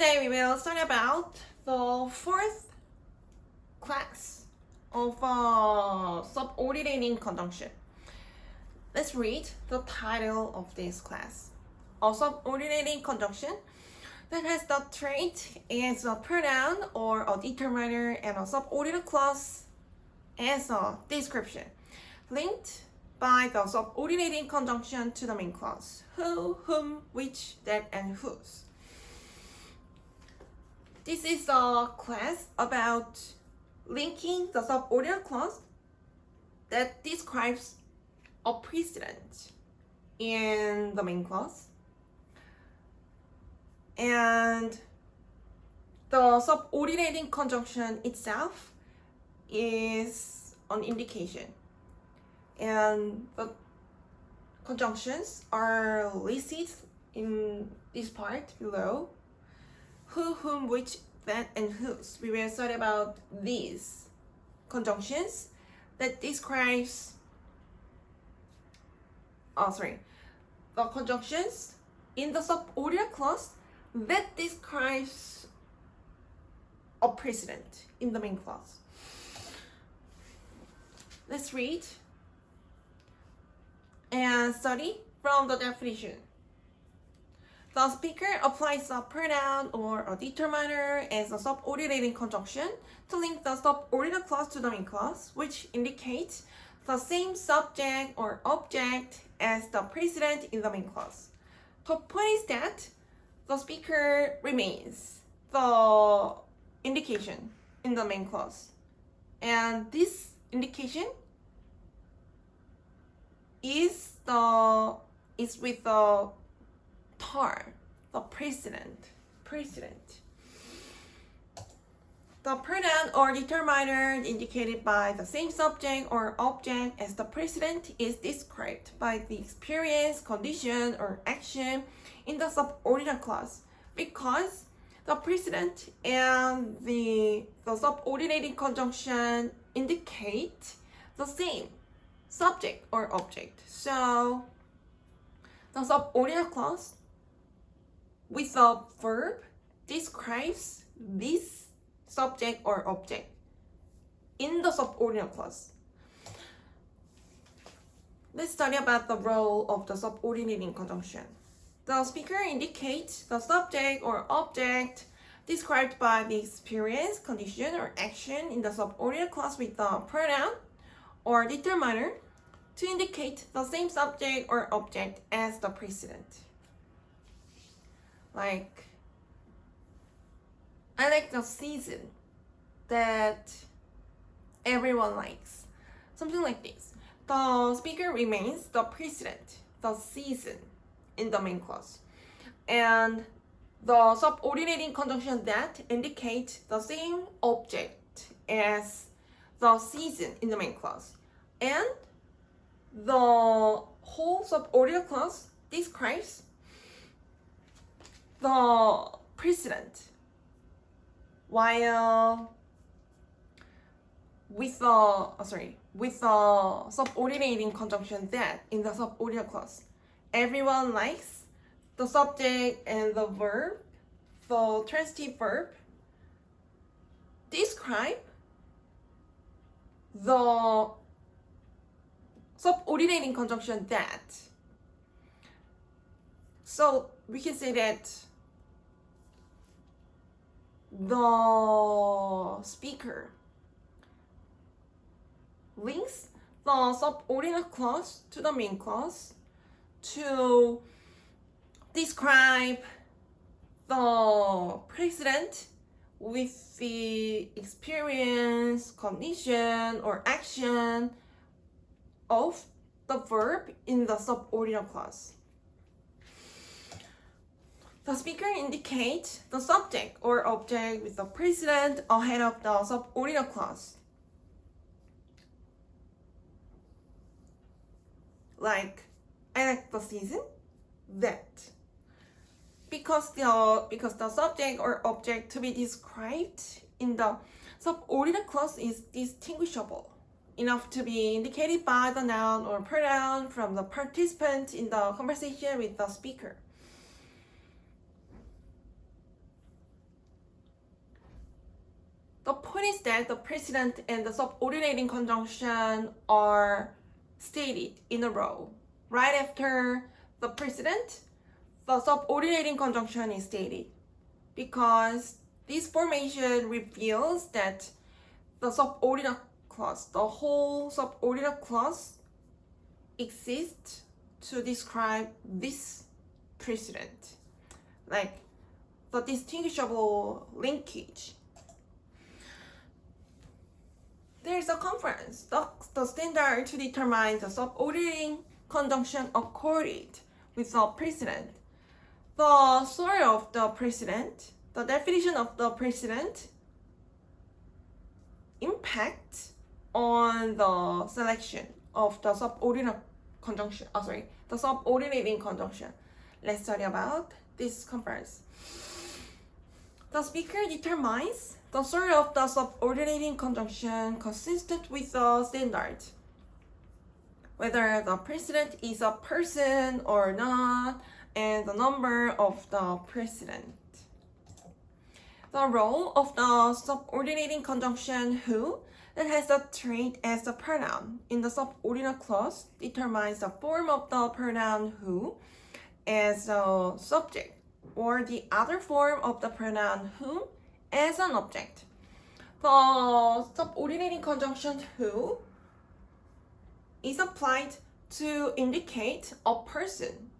Today we will study about the fourth class of subordinating conjunction. Let's read the title of this class. A subordinating conjunction that has the trait as a pronoun or a determiner and a subordinate clause as a description, linked by the subordinating conjunction to the main clause. Who, whom, which, that, and whose. This is a class about linking the subordinate clause that describes a precedent in the main clause, and the subordinating conjunction itself is an indication, and the conjunctions are listed in this part below. Who, whom, which, that, and whose. We will study about these conjunctions that describes the conjunctions in the subordinate clause that describes a precedent in the main clause. Let's read and study from the definition. The speaker applies a pronoun or a determiner as a subordinating conjunction to link the subordinate clause to the main clause, which indicates the same subject or object as the precedent in the main clause. The point is that the speaker remains the indication in the main clause, and this indication is with the term, the precedent. The pronoun or determiner indicated by the same subject or object as the precedent is described by the experience, condition, or action in the subordinate clause, because the precedent and the subordinating conjunction indicate the same subject or object. So the subordinate clause with the verb describes this subject or object in the subordinate clause. Let's study about the role of the subordinating conjunction. The speaker indicates the subject or object described by the experience, condition, or action in the subordinate clause with the pronoun or determiner to indicate the same subject or object as the precedent. Like, I like the season that everyone likes. Something like this. The speaker remains the precedent, the season in the main clause. And the subordinating conjunction that indicates the same object as the season in the main clause. And the whole subordinate clause describes the precedent, while with the subordinating conjunction that in the subordinate clause, everyone likes the subject and the verb, the transitive verb, describe the subordinating conjunction that. So we can say that the speaker links the subordinate clause to the main clause to describe the precedent with the experience, condition, or action of the verb in the subordinate clause. The speaker indicates the subject or object with the precedent ahead of the subordinate clause. Like, I like the season that. Because the subject or object to be described in the subordinate clause is distinguishable enough to be indicated by the noun or pronoun from the participant in the conversation with the speaker. is that the president and the subordinating conjunction are stated in a row. Right after the president, the subordinating conjunction is stated because this formation reveals that the subordinate clause, the whole subordinate clause exists to describe this president, like the distinguishable linkage. There's a conference, the standard to determine the subordinating conjunction accorded with the president. The story of the president, the definition of the president, impact on the selection of the subordinate conjunction. The subordinating conjunction. Let's study about this conference. The speaker determines the story of the subordinating conjunction consistent with the standard, whether the president is a person or not, and the number of the president. The role of the subordinating conjunction who that has the trait as the pronoun in the subordinate clause determines the form of the pronoun who as a subject or the other form of the pronoun whom as an object. The subordinating conjunction who is applied to indicate a person.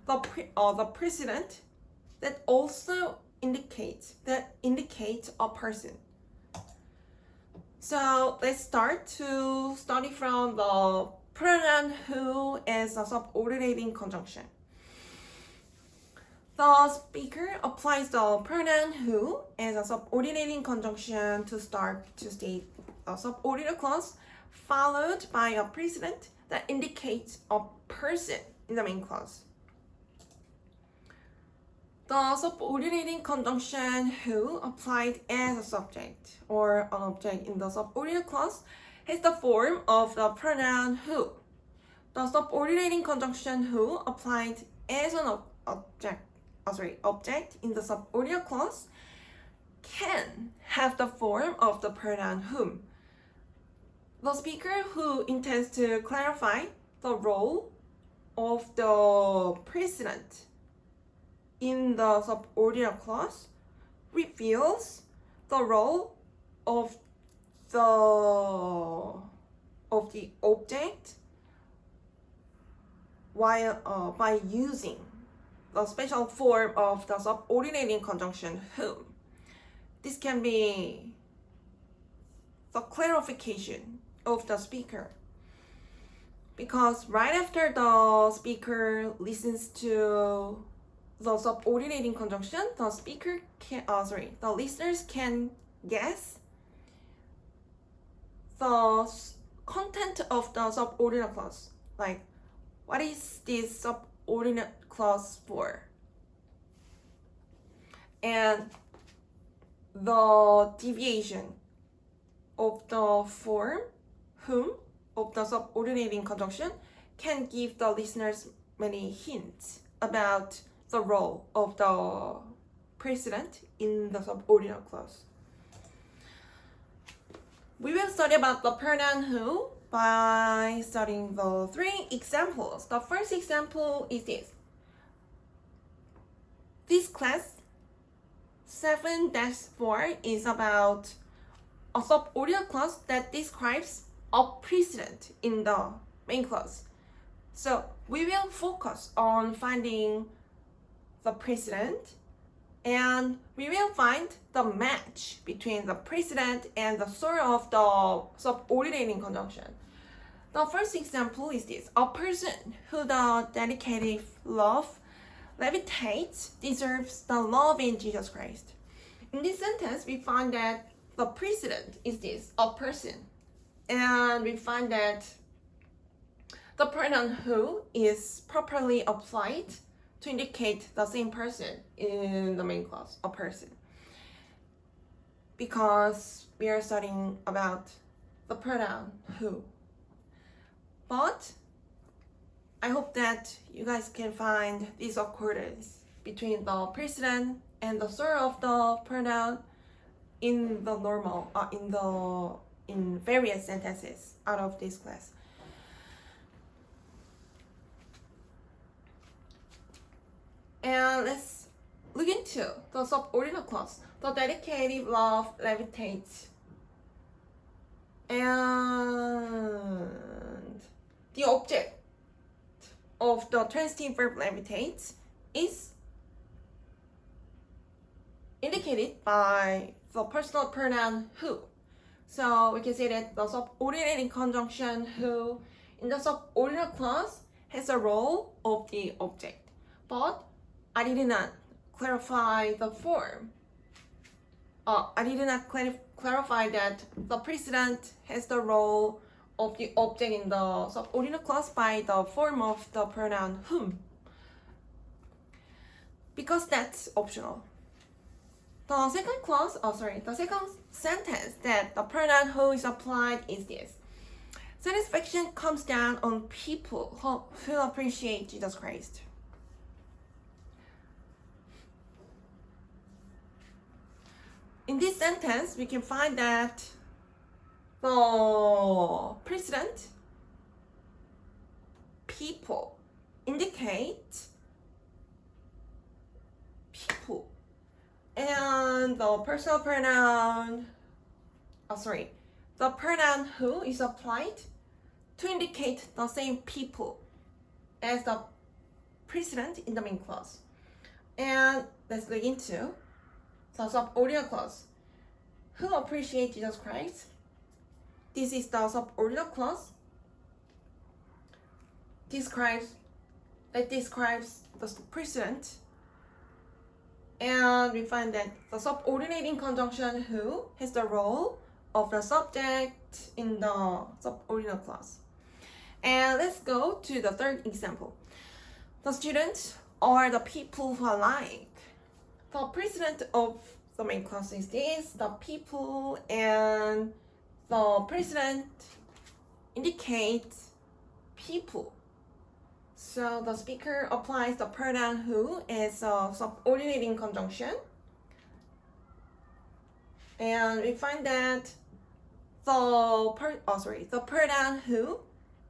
The president that also indicates a person. So let's start to study from the pronoun who as a subordinating conjunction. The speaker applies the pronoun who as a subordinating conjunction to start to state a subordinate clause, followed by a precedent that indicates a person in the main clause. The subordinating conjunction who applied as a subject or an object in the subordinate clause has the form of the pronoun who. The subordinating conjunction who applied as an object in the subordinate clause can have the form of the pronoun whom. The speaker who intends to clarify the role of the president in the subordinate clause reveals the role of the object while by using the special form of the subordinating conjunction whom. This can be the clarification of the speaker, because right after the speaker listens to the subordinating conjunction, the listeners can guess the content of the subordinate clause. Like, what is this subordinate clause for? And the deviation of the form whom of the subordinating conjunction can give the listeners many hints about the role of the president in the subordinate clause. We will study about the pronoun who by studying the 3 examples. The first example is this. This class 7-4 is about a subordinate clause that describes a president in the main clause. So we will focus on finding the president, and we will find the match between the president and the source of the subordinating conjunction. The first example is this. A person who the dedicated love levitates deserves the love in Jesus Christ. In this sentence, we find that the president is this, a person. And we find that the pronoun who is properly applied to indicate the same person in the main clause, a person. Because we are studying about the pronoun who. But I hope that you guys can find this accordance between the president and the source of the pronoun in the normal, in various sentences out of this class. And let's look into the subordinate clause. The dedicative verb levitates. And the object of the transitive verb levitates is indicated by the personal pronoun who. So we can say that the subordinating conjunction who in the subordinate clause has a role of the object. But I did not clarify the form. I did not clarify that the president has the role of the object in the subordinate clause by the form of the pronoun whom, because that's optional. The second sentence that the pronoun who is applied is this. Satisfaction comes down on people who appreciate Jesus Christ. In this sentence, we can find that the president, people, indicate people. And the personal pronoun, the pronoun who is applied to indicate the same people as the president in the main clause. And let's look into the subordinate clause. Who appreciate Jesus Christ? This is the subordinate clause. That describes the president. And we find that the subordinating conjunction who has the role of the subject in the subordinate clause. And let's go to the third example. The students are the people who are like. The president of the main clause is this, the people, and the president indicates people. So the speaker applies the pronoun who as a subordinating conjunction. And we find that the pronoun who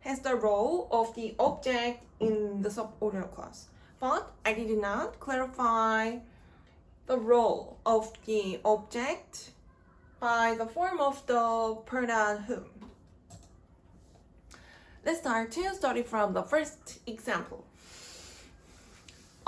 has the role of the object in the subordinate clause. But I did not clarify the role of the object by the form of the pronoun whom. Let's start to study from the first example.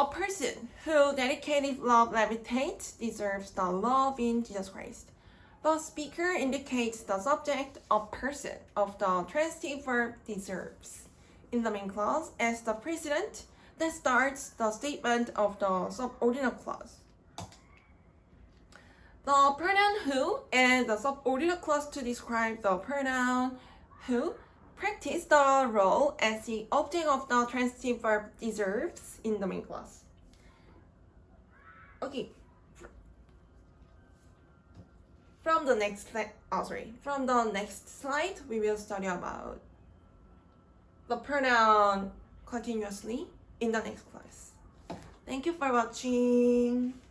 A person who dedicated love levitates deserves the love in Jesus Christ. The speaker indicates the subject of person of the transitive verb deserves in the main clause as the precedent that starts the statement of the subordinate clause. The pronoun who and the subordinate clause to describe the pronoun who practice the role as the object of the transitive verb deserves in the main clause. Okay. From the next slide, we will study about the pronoun continuously in the next class. Thank you for watching.